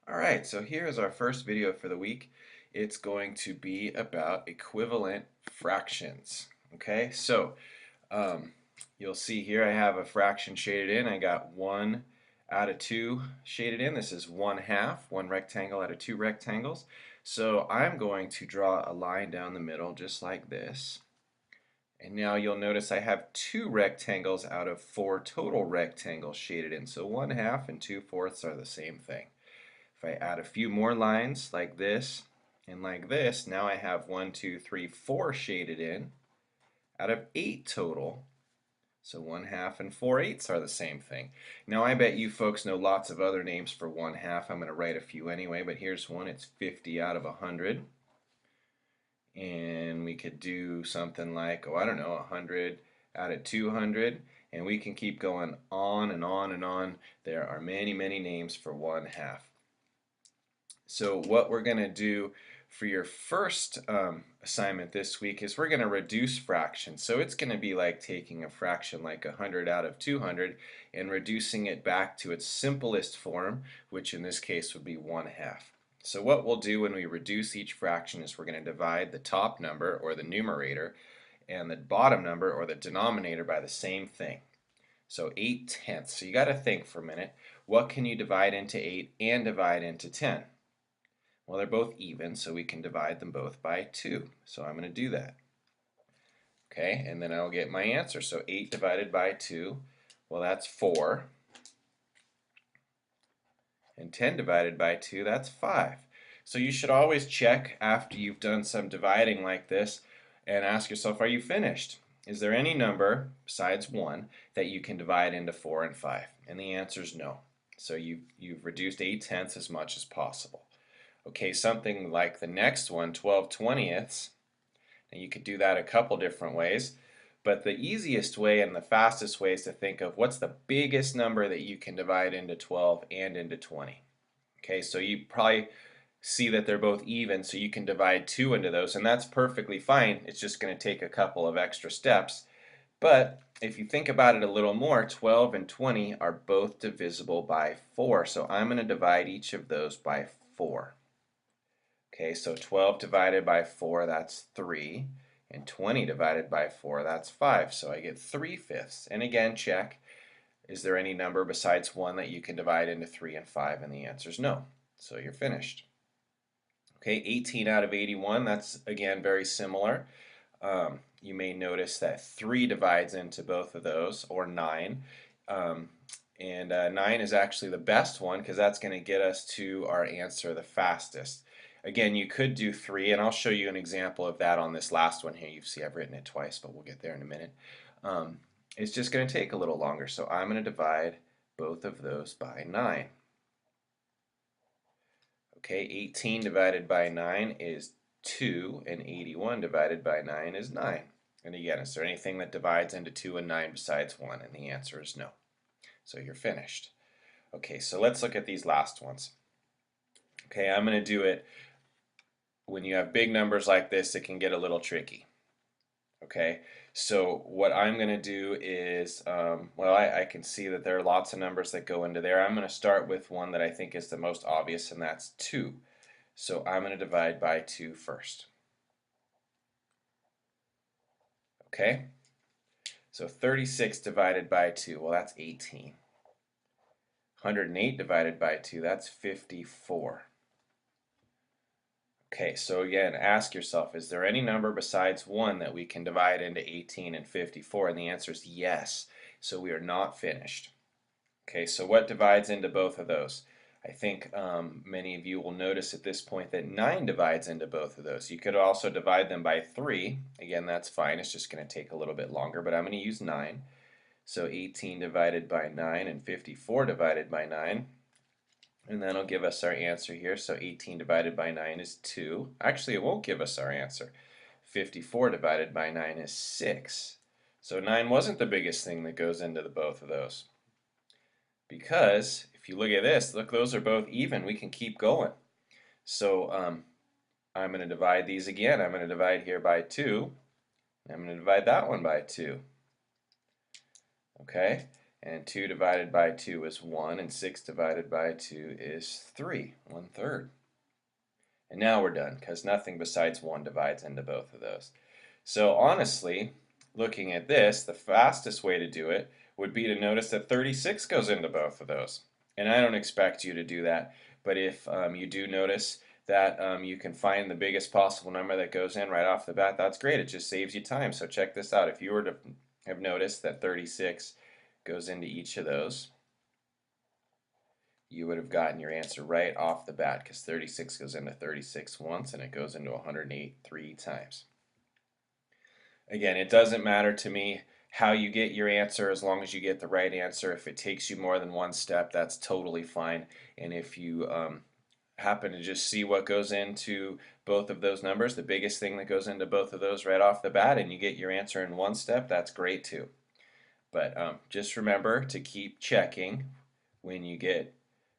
Alright, so here is our first video for the week. It's going to be about equivalent fractions. Okay, so um, you'll see here I have a fraction shaded in. I got 1 out of 2 shaded in. This is 1/2, one rectangle out of 2 rectangles. So I'm going to draw a line down the middle just like this. And now you'll notice I have 2 rectangles out of 4 total rectangles shaded in. So 1/2 and 2/4 are the same thing. If I add a few more lines like this and like this, now I have 1, 2, 3, 4 shaded in out of 8 total. So 1/2 and 4/8 are the same thing. Now I bet you folks know lots of other names for 1/2. I'm going to write a few anyway, but here's one. It's 50 out of 100. And we could do something like, oh, I don't know, 100 out of 200. And we can keep going on and on and on. There are many, many names for 1/2. So what we're going to do for your first assignment this week is we're going to reduce fractions. So it's going to be like taking a fraction like 100 out of 200 and reducing it back to its simplest form, which in this case would be 1/2. So what we'll do when we reduce each fraction is we're going to divide the top number, or the numerator, and the bottom number, or the denominator, by the same thing. So 8/10. So you got to think for a minute, what can you divide into 8 and divide into 10? Well, they're both even, so we can divide them both by 2. So I'm going to do that. Okay, and then I'll get my answer. So 8 divided by 2, well, that's 4. And 10 divided by 2, that's 5. So you should always check after you've done some dividing like this and ask yourself, are you finished? Is there any number besides 1 that you can divide into 4 and 5? And the answer is no. So you've reduced 8/10 as much as possible. Okay, something like the next one, 12/20ths, and you could do that a couple different ways, but the easiest way and the fastest way is to think of what's the biggest number that you can divide into 12 and into 20. Okay, so you probably see that they're both even, so you can divide 2 into those, and that's perfectly fine. It's just going to take a couple of extra steps. But if you think about it a little more, 12 and 20 are both divisible by 4, so I'm going to divide each of those by 4. Okay, so 12 divided by 4, that's 3. And 20 divided by 4, that's 5. So I get 3/5. And again, check. Is there any number besides 1 that you can divide into 3 and 5? And the answer is no. So you're finished. Okay, 18 out of 81, that's again very similar. You may notice that 3 divides into both of those, or 9. And 9 is actually the best one because that's going to get us to our answer the fastest. Again, you could do 3, and I'll show you an example of that on this last one here. You see I've written it twice, but we'll get there in a minute. It's just going to take a little longer, so I'm going to divide both of those by 9. Okay, 18 divided by 9 is 2, and 81 divided by 9 is 9. And again, is there anything that divides into 2 and 9 besides 1? And the answer is no. So you're finished. Okay, so let's look at these last ones. Okay, I'm going to do it. When you have big numbers like this, it can get a little tricky. Okay, so what I'm going to do is, well, I can see that there are lots of numbers that go into there. I'm going to start with one that I think is the most obvious, and that's 2. So I'm going to divide by 2 first. Okay, so 36 divided by 2, well, that's 18. 108 divided by 2, that's 54. Okay, so again, ask yourself, is there any number besides 1 that we can divide into 18 and 54? And the answer is yes. So we are not finished. Okay, so what divides into both of those? I think many of you will notice at this point that 9 divides into both of those. You could also divide them by 3. Again, that's fine. It's just going to take a little bit longer, but I'm going to use 9. So 18 divided by 9 and 54 divided by 9. And that'll give us our answer here. So 18 divided by 9 is 2. Actually, it won't give us our answer. 54 divided by 9 is 6. So 9 wasn't the biggest thing that goes into both of those. Because if you look at this, look, those are both even. We can keep going. So I'm going to divide these again. I'm going to divide here by 2. I'm going to divide that one by 2. Okay? And 2 divided by 2 is 1, and 6 divided by 2 is 3, 1/3. And now we're done, because nothing besides 1 divides into both of those. So honestly, looking at this, the fastest way to do it would be to notice that 36 goes into both of those. And I don't expect you to do that, but if you do notice that you can find the biggest possible number that goes in right off the bat, that's great. It just saves you time. So check this out. If you were to have noticed that 36 goes into each of those, you would have gotten your answer right off the bat, because 36 goes into 36 once and it goes into 108 3 times. Again, it doesn't matter to me how you get your answer as long as you get the right answer. If it takes you more than one step, that's totally fine. And if you happen to just see what goes into both of those numbers, the biggest thing that goes into both of those right off the bat, and you get your answer in one step, that's great too. But just remember to keep checking when you get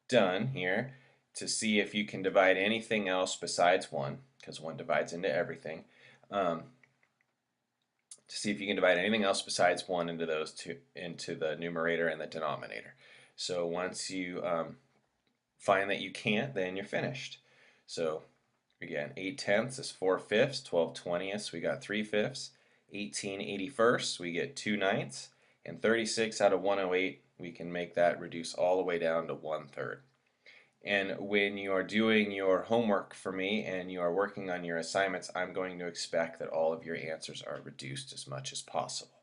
done here to see if you can divide anything else besides 1, because 1 divides into everything. To see if you can divide anything else besides 1 into those two, into the numerator and the denominator. So once you find that you can't, then you're finished. So again, 8/10 is 4/5, 12/20, we got 3/5, 18/81, we get 2/9, and 36 out of 108, we can make that reduce all the way down to 1/3. And when you are doing your homework for me and you are working on your assignments, I'm going to expect that all of your answers are reduced as much as possible.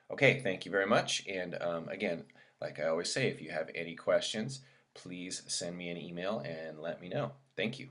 Okay, thank you very much. And again, like I always say, if you have any questions, please send me an email and let me know. Thank you.